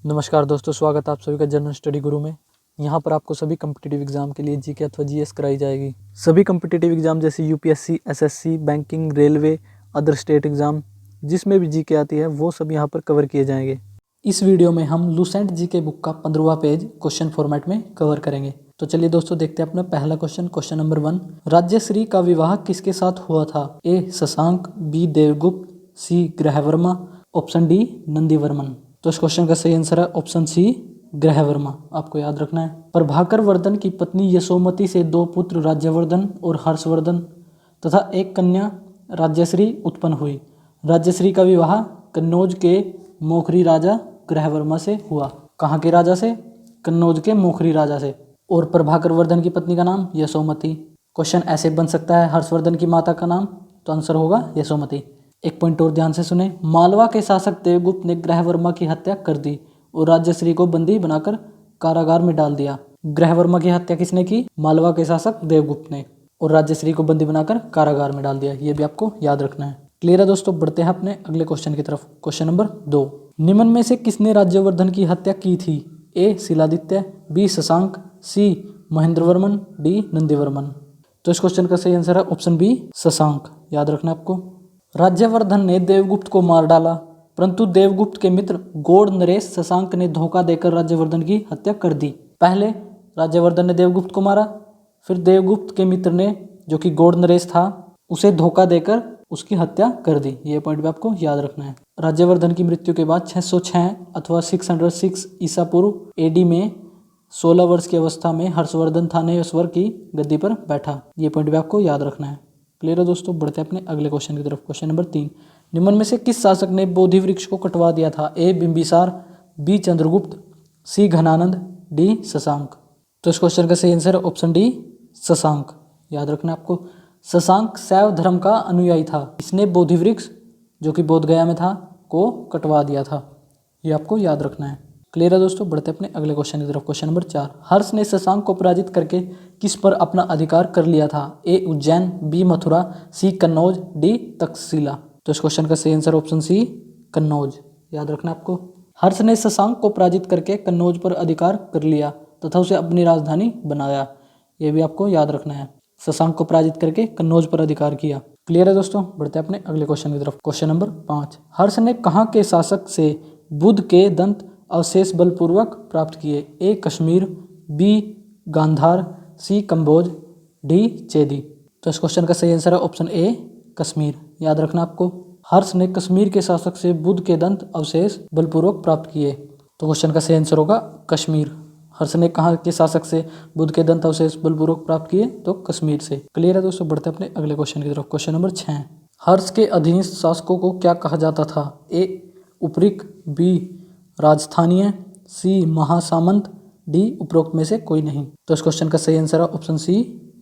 नमस्कार दोस्तों, स्वागत है आप सभी का जनरल स्टडी गुरु में। यहाँ पर आपको सभी कम्पिटिटिव एग्जाम के लिए जीके अथवा जीएस कराई जाएगी। सभी कम्पिटिटिव एग्जाम जैसे UPSC, SSC, banking, railway, other state exam जिसमें भी जीके आती है वो सब यहाँ पर कवर किए जाएंगे। इस वीडियो में हम लूसेंट जीके बुक का 15वां पेज क्वेश्चन फॉर्मेट में कवर करेंगे। तो चलिए दोस्तों देखते हैं अपना पहला क्वेश्चन नंबर 1। राज्यश्री का विवाह किसके साथ हुआ था? ए शशांक, बी देवगुप्त, सी ग्रहवर्मा, ऑप्शन डी नंदीवर्मन। तो इस क्वेश्चन का सही आंसर है ऑप्शन सी ग्रहवर्मा। आपको याद रखना है। प्रभाकर वर्धन की पत्नी यशोमती से 2 पुत्र राज्यवर्धन और हर्षवर्धन तथा एक कन्या राज्यश्री उत्पन्न हुई। राज्यश्री का विवाह कन्नौज के मोखरी राजा ग्रहवर्मा से हुआ। कहाँ के राजा से? कन्नौज के मोखरी राजा से। और प्रभाकर वर्धन की पत्नी का नाम यशोमती। क्वेश्चन ऐसे बन सकता है, हर्षवर्धन की माता का नाम, तो आंसर होगा यशोमती। एक पॉइंट और ध्यान से सुने। मालवा के शासक देवगुप्त ने ग्रहवर्मा की हत्या कर दी और राज्यश्री को बंदी बनाकर कारागार में डाल दिया। ग्रहवर्मा की हत्या किसने की? मालवा के शासक देवगुप्त ने, और राज्यश्री को बंदी बनाकर कारागार में डाल दिया। ये भी आपको याद रखना है। क्लियर है दोस्तों? बढ़ते हैं अपने अगले क्वेश्चन की तरफ। Question number 2। निम्न में से किसने राज्यवर्धन की हत्या की थी? ए शिलादित्य, बी शशांक, सी महेंद्रवर्मन, डी नंदीवर्मन। तो इस क्वेश्चन का सही आंसर है ऑप्शन बी शशांक। याद रखना आपको। राज्यवर्धन ने देवगुप्त को मार डाला, परंतु देवगुप्त के मित्र गौड़ नरेश शशांक ने धोखा देकर राज्यवर्धन की हत्या कर दी। पहले राज्यवर्धन ने देवगुप्त को मारा, फिर देवगुप्त के मित्र ने जो कि गौड़ नरेश था उसे धोखा देकर उसकी हत्या कर दी। ये पॉइंट भी आपको याद रखना है। राज्यवर्धन की मृत्यु के बाद 606 अथवा 606 ईसा पूर्व एडी में 16 वर्ष की अवस्था में हर्षवर्धन थानेश्वर की गद्दी पर बैठा। ये पॉइंट भी आपको याद रखना है। क्लियर है दोस्तों? बढ़ते हैं अपने अगले क्वेश्चन की तरफ। Question number 3। निम्न में से किस शासक ने बोधि वृक्ष को कटवा दिया था? ए बिंबिसार, बी चंद्रगुप्त, सी घनानंद, डी शशांक। तो इस क्वेश्चन का सही आंसर है ऑप्शन डी शशांक। याद रखना आपको। शशांक शैव धर्म का अनुयायी था। इसने बोधि वृक्ष जो कि बोध गया में था को कटवा दिया था। ये आपको याद रखना है। क्लियर है दोस्तों? बढ़ते अपने अगले क्वेश्चन की तरफ। Question number 4। हर्ष ने शशांक को पराजित करके किस पर अपना अधिकार कर लिया था? ए उज्जैन, बी मथुरा, सी कन्नौज, डी तक्षशिला। तो इस क्वेश्चन का सही आंसर ऑप्शन सी कन्नौज। याद रखना आपको। हर्ष ने शशांक को पराजित करके कन्नौज पर अधिकार कर लिया तथा उसे अपनी राजधानी बनाया। यह भी आपको याद रखना है। शशांक को पराजित करके कन्नौज पर अधिकार किया। क्लियर है दोस्तों? बढ़ते अपने अगले क्वेश्चन की तरफ। Question number 5। हर्ष ने कहाँ के शासक से बुध के दंत अवशेष बलपूर्वक प्राप्त किए? ए कश्मीर, बी गांधार, सी कंबोज, डी चेदी। तो इस क्वेश्चन का सही आंसर है ऑप्शन ए कश्मीर। याद रखना आपको। हर्ष ने कश्मीर के शासक से बुध के दंत अवशेष बलपूर्वक प्राप्त किए। तो क्वेश्चन का सही आंसर होगा कश्मीर। हर्ष ने कहाँ के शासक से बुध के दंत अवशेष बलपूर्वक प्राप्त किए? तो कश्मीर से। क्लियर है दोस्तों? बढ़ते अपने अगले क्वेश्चन की तरफ। Question number 6। हर्ष के अधीनस्थ शासकों को क्या कहा जाता था? ए उपरिक, बी राजस्थानीय, सी महासामंत, डी उपरोक्त में से कोई नहीं। तो इस क्वेश्चन का सही आंसर है ऑप्शन सी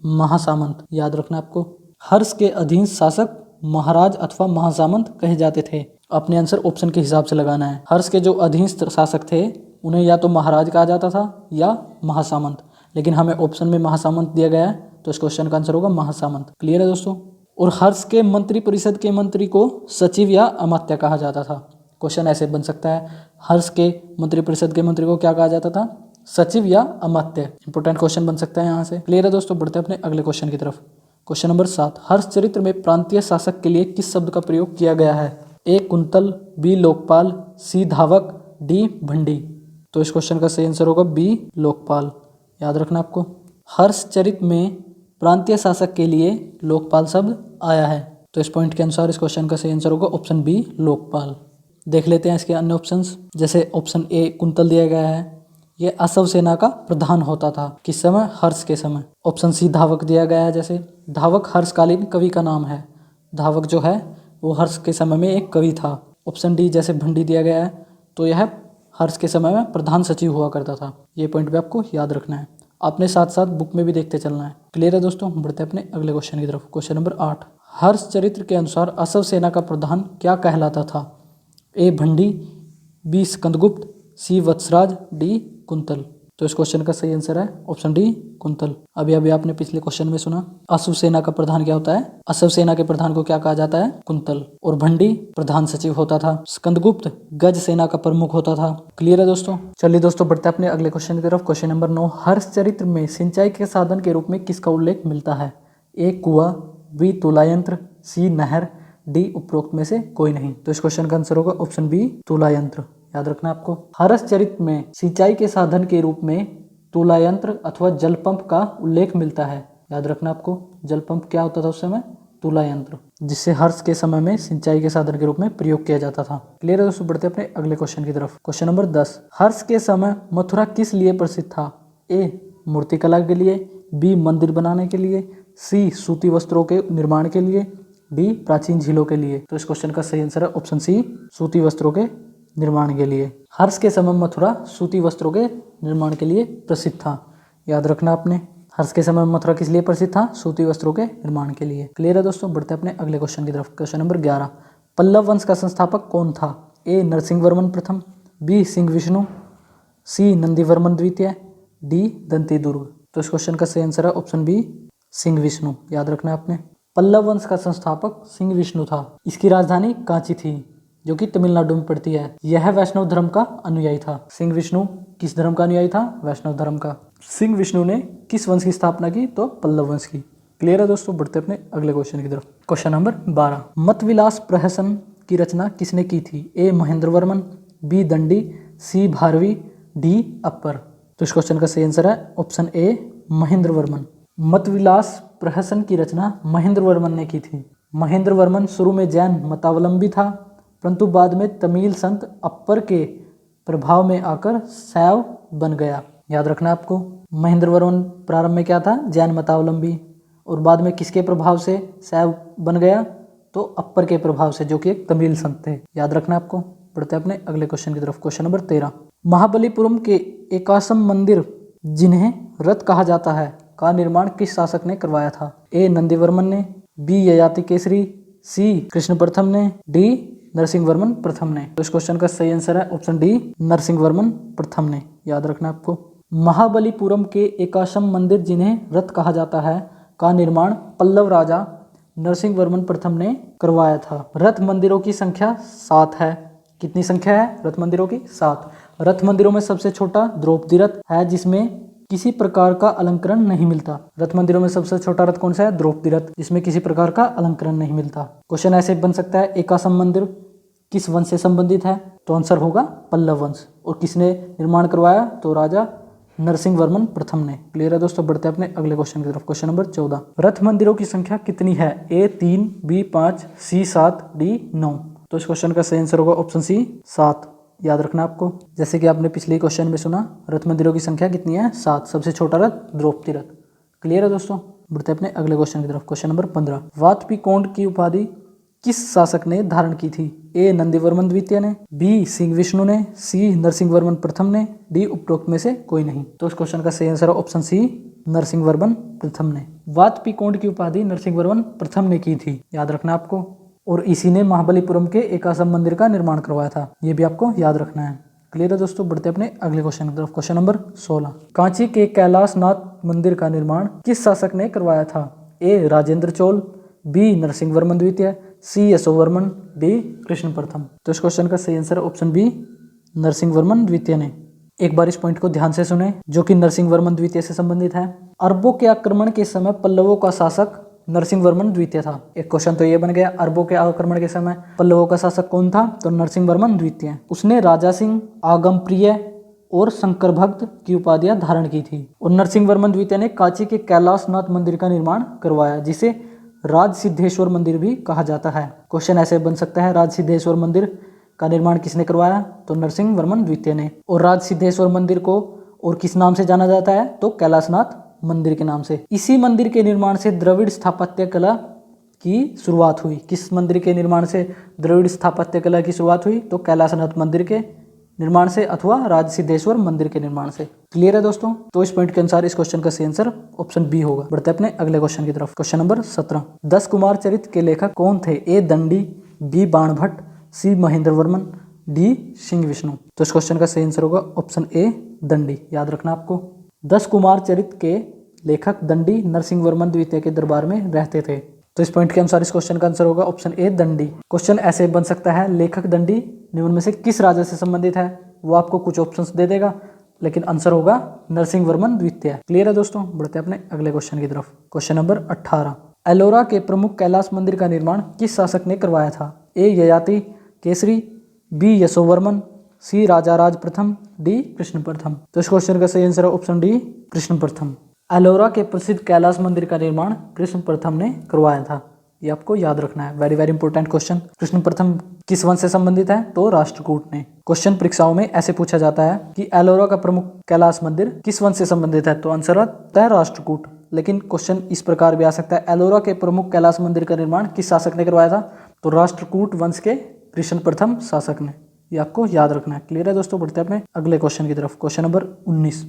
महासामंत। याद रखना आपको। हर्ष के अधीनस्थ शासक महाराज अथवा महासामंत कहे जाते थे। अपने आंसर ऑप्शन के हिसाब से लगाना है। हर्ष के जो अधीनस्थ शासक थे उन्हें या तो महाराज कहा जाता था या महासामंत, लेकिन हमें ऑप्शन में महासामंत दिया गया है तो इस क्वेश्चन का आंसर होगा महासामंत। क्लियर है दोस्तों? और हर्ष के मंत्री परिषद के मंत्री को सचिव या अमात्य कहा जाता था। क्वेश्चन ऐसे बन सकता है, हर्ष के मंत्रिपरिषद के मंत्री को क्या कहा जाता था? सचिव या अमात्य। इंपॉर्टेंट क्वेश्चन बन सकता है यहाँ से। क्लियर है दोस्तों? बढ़ते हैं अपने अगले क्वेश्चन की तरफ। Question number 7। हर्ष चरित्र में प्रांतीय शासक के लिए किस शब्द का प्रयोग किया गया है? ए कुंतल, बी लोकपाल, सी धावक, डी भंडी। तो इस क्वेश्चन का सही आंसर होगा बी लोकपाल। याद रखना आपको। हर्ष चरित्र में प्रांतीय शासक के लिए लोकपाल शब्द आया है। तो इस पॉइंट के अनुसार इस क्वेश्चन का सही आंसर होगा ऑप्शन बी लोकपाल। देख लेते हैं इसके अन्य ऑप्शंस। जैसे ऑप्शन ए कुंतल दिया गया है, यह असव सेना का प्रधान होता था। किस समय? हर्ष के समय। ऑप्शन सी धावक दिया गया है, जैसे धावक हर्षकालीन कवि का नाम है। धावक जो है वो हर्ष के समय में एक कवि था। ऑप्शन डी जैसे भंडी दिया गया है तो यह हर्ष के समय में प्रधान सचिव हुआ करता था। ये पॉइंट भी आपको याद रखना है। आपने साथ साथ बुक में भी देखते चलना है। क्लियर है दोस्तों? बढ़ते हैं अपने अगले क्वेश्चन की तरफ। Question number 8। हर्ष चरित्र के अनुसार असव सेना का प्रधान क्या कहलाता था? ए भंडी, बी स्कंदगुप्त, सी वत्सराज, डी कुंतल। तो इस क्वेश्चन का सही आंसर है ऑप्शन डी कुंतल। अभी अभी आपने पिछले क्वेश्चन में सुना अश्व सेना का प्रधान क्या होता है, अश्व सेना के प्रधान को क्या कहा जाता है, कुंतल। और भंडी प्रधान सचिव होता था। स्कंदगुप्त गज सेना का प्रमुख होता था। क्लियर है दोस्तों। चलिए दोस्तों बढ़ते हैं अपने अगले क्वेश्चन की तरफ। क्वेश्चन नंबर 9, हर्षचरित्र में सिंचाई के साधन के रूप में किसका उल्लेख मिलता है? ए कुआं, बी तुलायंत्र, सी नहर, डी उपरोक्त में से कोई नहीं। तो इस क्वेश्चन का आंसर होगा ऑप्शन बी तुलायंत्र। याद रखना आपको। हर्षचरित्र में सिंचाई के साधन के रूप में तुलायंत्र अथवा जल पंप का उल्लेख मिलता है। याद रखना आपको, जल पंप क्या होता था उस समय? तुलायंत्र, जिससे हर्ष के समय में सिंचाई के साधन के रूप में प्रयोग किया जाता था। क्लियर है दोस्तों। बढ़ते अपने अगले क्वेश्चन की तरफ। क्वेश्चन नंबर 10, हर्ष के समय मथुरा किस लिए प्रसिद्ध था? ए मूर्तिकला के लिए, बी मंदिर बनाने के लिए, सी सूती वस्त्रों के निर्माण के लिए, डी प्राचीन झीलों के लिए। तो इस क्वेश्चन का सही आंसर है ऑप्शन सी सूती वस्त्रों के निर्माण के लिए। हर्ष के समय मथुरा सूती वस्त्रों के निर्माण के लिए प्रसिद्ध था। याद रखना आपने, हर्ष के समय मथुरा किस लिए प्रसिद्ध था? सूती वस्त्रों के निर्माण के लिए। क्लियर है दोस्तों। बढ़ते अपने अगले क्वेश्चन की तरफ। क्वेश्चन नंबर 11, पल्लव वंश का संस्थापक कौन था? ए नरसिंहवर्मन प्रथम, बी सिंह विष्णु, सी नंदीवर्मन द्वितीय, डी दंती दुर्ग। तो इस क्वेश्चन का सही आंसर है ऑप्शन बी सिंह विष्णु। याद रखना आपने, पल्लव वंश का संस्थापक सिंह विष्णु था। इसकी राजधानी कांची थी, जो कि तमिलनाडु में पड़ती है। यह वैष्णव धर्म का अनुयायी था। सिंह विष्णु किस धर्म का अनुयायी था? वैष्णव धर्म का। सिंह विष्णु ने किस वंश की स्थापना की? तो पल्लव वंश की। क्लियर है दोस्तों। बढ़ते अपने अगले क्वेश्चन की तरफ। क्वेश्चन नंबर 12, मतविलास प्रहसन की रचना किसने की थी? ए महेंद्रवर्मन, बी दंडी, सी भारवी, डी अकबर। तो इस क्वेश्चन का सही आंसर है ऑप्शन ए महेंद्रवर्मन। मतविलास प्रहसन की रचना महेंद्रवर्मन ने की थी। महेंद्रवर्मन शुरू में जैन मतावलंबी था, परंतु बाद में तमिल संत अप्पर के प्रभाव में आकर शैव बन गया। याद रखना आपको, महेंद्रवर्मन प्रारंभ में क्या था? जैन मतावलंबी, और बाद में किसके प्रभाव से शैव बन गया? तो अप्पर के प्रभाव से, जो कि एक तमिल संत थे। याद रखना आपको। बढ़ते अपने अगले क्वेश्चन की तरफ। क्वेश्चन नंबर 13, महाबलीपुरम के एकाशम मंदिर जिन्हें रथ कहा जाता है का निर्माण किस शासक ने करवाया था? ए नंदीवर्मन ने, बी ययाति केसरी, सी कृष्ण प्रथम ने, डी नरसिंहवर्मन प्रथम ने। तो इस क्वेश्चन का सही आंसर है ऑप्शन डी नरसिंहवर्मन प्रथम ने। याद रखना आपको। महाबलीपुरम के एकाशम मंदिर जिन्हें रथ कहा जाता है का निर्माण पल्लव राजा नरसिंहवर्मन प्रथम ने करवाया था। रथ मंदिरों की संख्या 7 है। कितनी संख्या है रथ मंदिरों की? 7। रथ मंदिरों में सबसे छोटा द्रौपदी रथ है, जिसमें किसी प्रकार का अलंकरण नहीं मिलता। रथ मंदिरों में सबसे छोटा रथ कौन सा है? द्रौपदी रथ, जिसमें किसी प्रकार का अलंकरण नहीं मिलता। क्वेश्चन ऐसे बन सकता है, एकाशम मंदिर किस वंश से संबंधित है? तो आंसर होगा पल्लव वंश। और किसने निर्माण करवाया? तो राजा नरसिंहवर्मन प्रथम ने। क्लियर है दोस्तों। बढ़ते हैं अपने अगले क्वेश्चन की तरफ। क्वेश्चन नंबर 14, रथ मंदिरों की संख्या कितनी है? ए 3, बी 5, सी 7, डी 9। तो इस क्वेश्चन का सही आंसर होगा ऑप्शन सी 7। याद रखना आपको, जैसे कि आपने पिछले क्वेश्चन में सुना, रथ मंदिरों की संख्या कितनी है? 7। सबसे छोटा रथ द्रौपदी रथ। क्लियर है दोस्तों। बढ़ते अपने अगले क्वेश्चन की तरफ। क्वेश्चन नंबर 15, वातपिकोंड की उपाधि किस शासक ने धारण की थी? ए नंदीवर्मन द्वितीय ने, बी सिंह विष्णु ने, सी नरसिंहवर्मन प्रथम ने, डी उपरोक्त में से कोई नहीं। तो इस क्वेश्चन का सही आंसर है ऑप्शन सी नरसिंहवर्मन प्रथम ने। वातपिकोंड की उपाधि नरसिंहवर्मन प्रथम ने की थी। याद रखना आपको। और इसी ने महाबलीपुरम के एकाशम मंदिर का निर्माण करवाया था। ये भी आपको याद रखना है। क्लियर है दोस्तों। बढ़ते अपने अगले क्वेश्चन की तरफ। क्वेश्चन नंबर 16, कांची के कैलाशनाथ मंदिर का निर्माण किस शासक ने करवाया था? ए राजेंद्र चोल, बी नरसिंहवर्मन द्वितीय, सी यशोवर्मन, डी कृष्ण प्रथम। तो इस क्वेश्चन का सही आंसर है ऑप्शन बी नरसिंहवर्मन द्वितीय ने। एक बार इस पॉइंट को ध्यान से सुने, जो कि नरसिंहवर्मन द्वितीय से संबंधित है। अरबों के आक्रमण के समय पल्लवों का शासक नरसिंहवर्मन द्वितीय था। एक क्वेश्चन तो ये बन गया, अरबों के आक्रमण के समय पल्लवों का शासक कौन था? तो नरसिंहवर्मन द्वितीय। उसने राजा सिंह, आगमप्रिय और शंकर भक्त की उपाधियां धारण की थी। और नरसिंहवर्मन द्वितीय ने कांची के कैलाशनाथ मंदिर का निर्माण करवाया, जिसे राज सिद्धेश्वर मंदिर भी कहा जाता है। क्वेश्चन ऐसे बन सकता है, राज सिद्धेश्वर मंदिर का निर्माण किसने करवाया? तो नरसिंहवर्मन द्वितीय ने। और राज सिद्धेश्वर मंदिर को और किस नाम से जाना जाता है? तो कैलाशनाथ मंदिर के नाम से। इसी मंदिर के निर्माण से द्रविड़ स्थापत्य कला की शुरुआत हुई। किस मंदिर के निर्माण से द्रविड़ स्थापत्य कला की शुरुआत हुई? तो कैलाशनाथ मंदिर के निर्माण से अथवा राज सिद्धेश्वर मंदिर के निर्माण से। क्लियर है दोस्तों। तो इस पॉइंट के अनुसार इस क्वेश्चन का सही आंसर ऑप्शन बी होगा। बढ़ते अपने अगले क्वेश्चन की तरफ। क्वेश्चन नंबर 17, 10 कुमार चरित्र के लेखक कौन थे? ए दंडी, बी बाणभट्ट, सी महेंद्रवर्मन, डी सिंह विष्णु। तो इस क्वेश्चन का सही आंसर होगा ऑप्शन ए दंडी। याद रखना आपको। 10 कुमार चरित के लेखक दंडी नरसिंह वर्मन द्वितीय के दरबार में रहते थे। तो इस पॉइंट के अनुसार इस क्वेश्चन का आंसर होगा ऑप्शन ए दंडी। क्वेश्चन ऐसे बन सकता है, लेखक दंडी निम्न में से किस राजा से संबंधित है? वो आपको कुछ ऑप्शंस दे देगा, लेकिन आंसर होगा नरसिंह वर्मन द्वितीय। क्लियर है दोस्तों? बढ़ते हैं अपने अगले क्वेश्चन की तरफ। क्वेश्चन नंबर 18, एलोरा के प्रमुख कैलाश मंदिर का निर्माण किस शासक ने करवाया था? ए ययाति केसरी, बी यशोवर्मन, सी राजा राज प्रथम, डी कृष्ण प्रथम। तो इस क्वेश्चन का सही आंसर है ऑप्शन डी कृष्ण प्रथम। एलोरा के प्रसिद्ध कैलाश मंदिर का निर्माण कृष्ण प्रथम ने करवाया था। ये आपको याद रखना है, very very important question. Krishna प्रथम किस वंश से संबंधित है? तो राष्ट्रकूट ने। क्वेश्चन परीक्षाओं में ऐसे पूछा जाता है कि एलोरा का प्रमुख कैलाश मंदिर किस वंश से संबंधित है? तो आंसर आता है राष्ट्रकूट। लेकिन क्वेश्चन इस प्रकार भी आ सकता है, एलोरा के प्रमुख कैलाश मंदिर का निर्माण किस शासक ने करवाया था? तो राष्ट्रकूट वंश के कृष्ण प्रथम शासक ने। ये आपको याद रखना है। क्लियर है दोस्तों? बढ़ते हैं अपने अगले क्वेश्चन की तरफ। क्वेश्चन नंबर 19,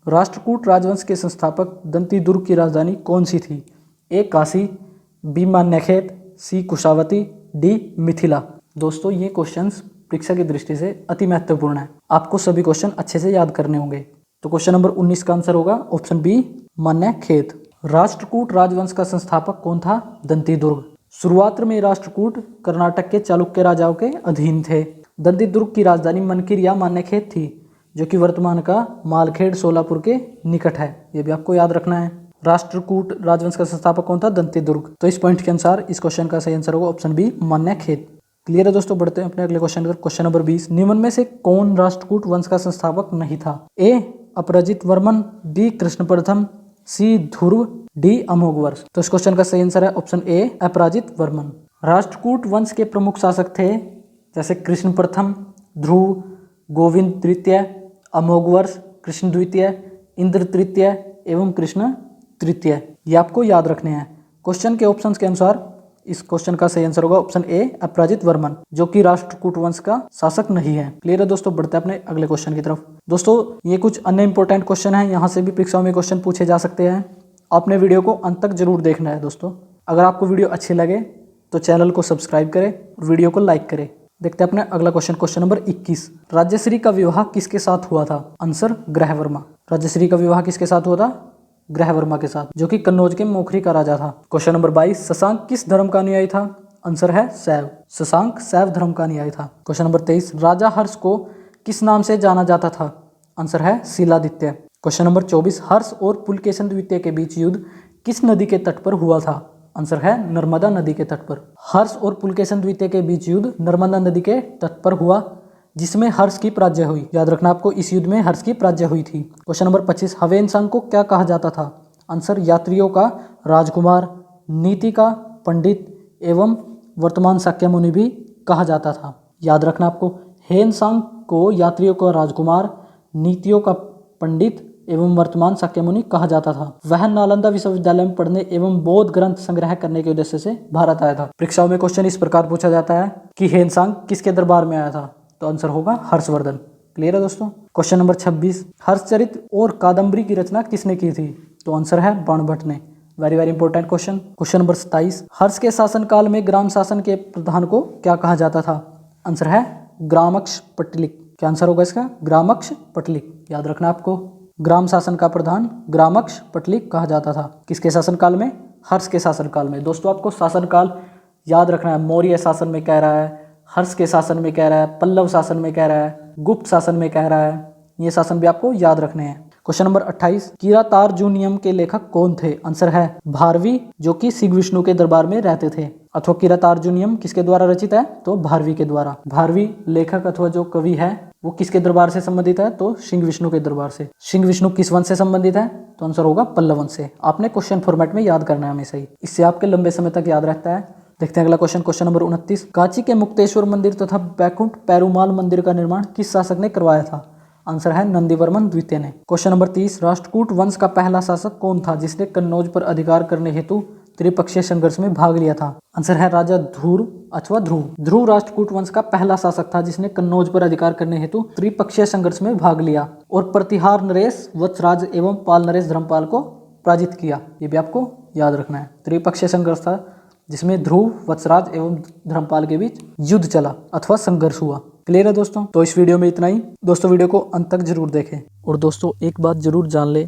राष्ट्रकूट राजवंश के संस्थापक दंती दुर्ग की राजधानी कौन सी थी? ए काशी, बी मान्यखेत, सी कुशावती, डी मिथिला। दोस्तों ये क्वेश्चंस परीक्षा की दृष्टि से अति महत्वपूर्ण है, आपको सभी क्वेश्चन अच्छे से याद करने होंगे। तो क्वेश्चन नंबर 19 का आंसर होगा ऑप्शन बी मान्यखेत। राष्ट्रकूट राजवंश का संस्थापक कौन था? दंती दुर्ग। शुरुआत में राष्ट्रकूट कर्नाटक के चालुक्य राजाओं के अधीन थे। दंती दुर्ग की राजधानी मनकिर या मान्यखेत थी, जो कि वर्तमान का मालखेड़ सोलापुर के निकट है। ये भी आपको याद रखना है। राष्ट्रकूट राजवंश का संस्थापक कौन था? दंती दुर्ग। तो इस पॉइंट के अनुसार इस क्वेश्चन का सही आंसर होगा ऑप्शन बी मान्यखेत। क्लियर है दोस्तों? बढ़ते हैं अपने अगले क्वेश्चन पर। क्वेश्चन नंबर 20, निम्न में से कौन राष्ट्रकूट वंश का संस्थापक नहीं था? ए अपराजित वर्मन, बी कृष्ण प्रथम, सी ध्रुव, डी अमोघवर्ष। तो इस क्वेश्चन का सही आंसर है ऑप्शन ए अपराजित वर्मन। राष्ट्रकूट वंश के प्रमुख शासक थे जैसे कृष्ण प्रथम, ध्रुव, गोविंद तृतीय, अमोघवर्ष, कृष्ण द्वितीय, इंद्र तृतीय एवं कृष्ण तृतीय। ये आपको याद रखने हैं। क्वेश्चन के ऑप्शंस के अनुसार इस क्वेश्चन का सही आंसर होगा ऑप्शन ए अपराजित वर्मन, जो कि राष्ट्रकूट वंश का शासक नहीं है। क्लियर है दोस्तों? बढ़ते हैं अपने अगले क्वेश्चन की तरफ। दोस्तों ये कुछ अन्य इंपॉर्टेंट क्वेश्चन हैं, यहाँ से भी परीक्षाओं में क्वेश्चन पूछे जा सकते हैं। आपने वीडियो को अंत तक जरूर देखना है दोस्तों। अगर आपको वीडियो अच्छी लगे तो चैनल को सब्सक्राइब करें और वीडियो को लाइक करें। देखते हैं अपने अगला क्वेश्चन। क्वेश्चन नंबर 21, राजश्री का विवाह किसके साथ हुआ था? आंसर ग्रहवर्मा। राजश्री का विवाह किसके साथ हुआ था? ग्रहवर्मा के साथ, जो कि कन्नौज के मोखरी का राजा था। क्वेश्चन नंबर 22, शशांक किस धर्म का अनुयायी था? आंसर है शैव। शशांक शैव धर्म का अनुयायी था। क्वेश्चन नंबर 23, राजा हर्ष को किस नाम से जाना जाता था? आंसर है शिलादित्य। क्वेश्चन नंबर 24, हर्ष और पुलकेशन द्वितीय के बीच युद्ध किस नदी के तट पर हुआ था? आंसर है नर्मदा नदी के तट पर। हर्ष और पुलकेशन द्वितीय के बीच युद्ध नर्मदा नदी के तट पर हुआ, जिसमें हर्ष की पराजय हुई। याद रखना आपको, इस युद्ध में हर्ष की पराजय हुई थी। क्वेश्चन नंबर 25, हवेनसांग को क्या कहा जाता था? आंसर यात्रियों का राजकुमार, नीति का पंडित एवं वर्तमान शाक्य मुनि भी कहा जाता था। याद रखना आपको, हेनसांग को यात्रियों का राजकुमार, नीतियों का पंडित एवं वर्तमान शाक्य मुनि कहा जाता था। वह नालंदा विश्वविद्यालय में पढ़ने एवं बौद्ध ग्रंथ संग्रह करने के उद्देश्य से भारत आया था। परीक्षाओं में क्वेश्चन इस प्रकार पूछा जाता है कि हेनसांग किसके दरबार में आया था? तो आंसर होगा हर्षवर्धन। क्लियर है दोस्तों? क्वेश्चन नंबर 26, हर्षचरित और कादम्बरी की रचना किसने की थी? तो आंसर है बाणभट्ट ने। Very very important question. Question number 27, हर्ष के शासनकाल में ग्राम शासन के प्रधान को क्या कहा जाता था? आंसर है ग्रामक्ष पटलिक। क्या आंसर होगा इसका? ग्रामक्ष पटलिक। याद रखना आपको, ग्राम शासन का प्रधान ग्रामक्ष पटलिक कहा जाता था। किसके शासनकाल में? हर्ष के शासनकाल में। दोस्तों आपको शासनकाल याद रखना है। मौर्य शासन में कह रहा है, हर्ष के शासन में कह रहा है, पल्लव शासन में कह रहा है, गुप्त शासन में कह रहा है। ये शासन भी आपको याद रखने हैं। क्वेश्चन नंबर 28, किरातार्जुनीयम के लेखक कौन थे? आंसर है भारवी, जो कि श्री विष्णु के दरबार में रहते थे। अथवा किरातार्जुनीयम किसके द्वारा रचित है? तो भारवी के द्वारा। भारवी लेखक अथवा जो कवि है वो किसके दरबार से संबंधित है? तो सिंह विष्णु के दरबार से। सिंह विष्णु किस वंश से संबंधित है? तो आंसर होगा पल्लव वंश से। आपने क्वेश्चन फॉर्मेट में याद करना है हमेशा ही, इससे आपके लंबे समय तक याद रहता है। देखते हैं अगला क्वेश्चन। क्वेश्चन नंबर 29, कांची के मुक्तेश्वर मंदिर तथा बैकुंठ पेरुमाल मंदिर का निर्माण किस शासक ने करवाया था? आंसर है नंदीवर्मन द्वितीय ने। क्वेश्चन नंबर 30, राष्ट्रकूट वंश का पहला शासक कौन था जिसने कन्नौज पर अधिकार करने हेतु त्रिपक्षीय संघर्ष में भाग लिया था? आंसर है राजा ध्रुव अथवा ध्रुव। ध्रुव राष्ट्रकूट वंश का पहला शासक था जिसने कन्नौज पर अधिकार करने हेतु त्रिपक्षीय संघर्ष में भाग लिया और प्रतिहार नरेश वत्सराज एवं पाल नरेश धर्मपाल को पराजित किया। ये भी आपको याद रखना है। त्रिपक्षीय संघर्ष था जिसमें ध्रुव, वत्सराज एवं धर्मपाल के बीच युद्ध चला अथवा संघर्ष हुआ। क्लियर है दोस्तों? तो इस वीडियो में इतना ही। दोस्तों वीडियो को अंत तक जरूर देखें। और दोस्तों एक बात जरूर जान ले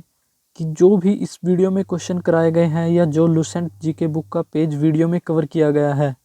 कि जो भी इस वीडियो में क्वेश्चन कराए गए हैं या जो लुसेंट जीके बुक का पेज वीडियो में कवर किया गया है,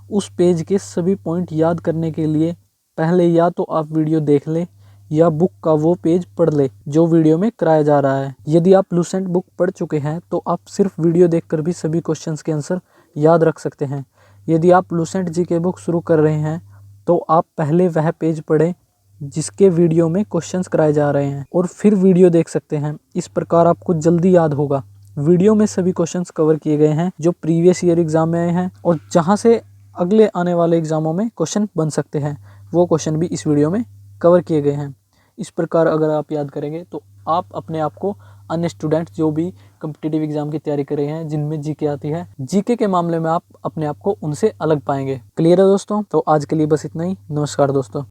उस पेज के सभी पॉइंट याद करने के लिए पहले या तो आप वीडियो देख लें या बुक का वो पेज पढ़ ले जो वीडियो में कराया जा रहा है। यदि आप लुसेंट बुक पढ़ चुके हैं तो आप सिर्फ वीडियो देखकर भी सभी क्वेश्चंस के आंसर याद रख सकते हैं। यदि आप लुसेंट जीके बुक शुरू कर रहे हैं तो आप पहले वह पेज पढ़ें जिसके वीडियो में क्वेश्चंस कराए जा रहे हैं और फिर वीडियो देख सकते हैं। इस प्रकार आपको जल्दी याद होगा। वीडियो में सभी क्वेश्चंस कवर किए गए हैं जो प्रीवियस ईयर एग्जाम में आए हैं और जहां से अगले आने वाले एग्जामों में क्वेश्चन बन सकते हैं, वो क्वेश्चन भी इस वीडियो में कवर किए गए हैं। इस प्रकार अगर आप याद करेंगे तो आप अपने आप को अन्य स्टूडेंट जो भी कॉम्पिटिटिव एग्जाम की तैयारी कर रहे हैं जिनमें जीके आती है, जीके के मामले में आप अपने आप को उनसे अलग पाएंगे। क्लियर है दोस्तों? तो आज के लिए बस इतना ही। नमस्कार दोस्तों।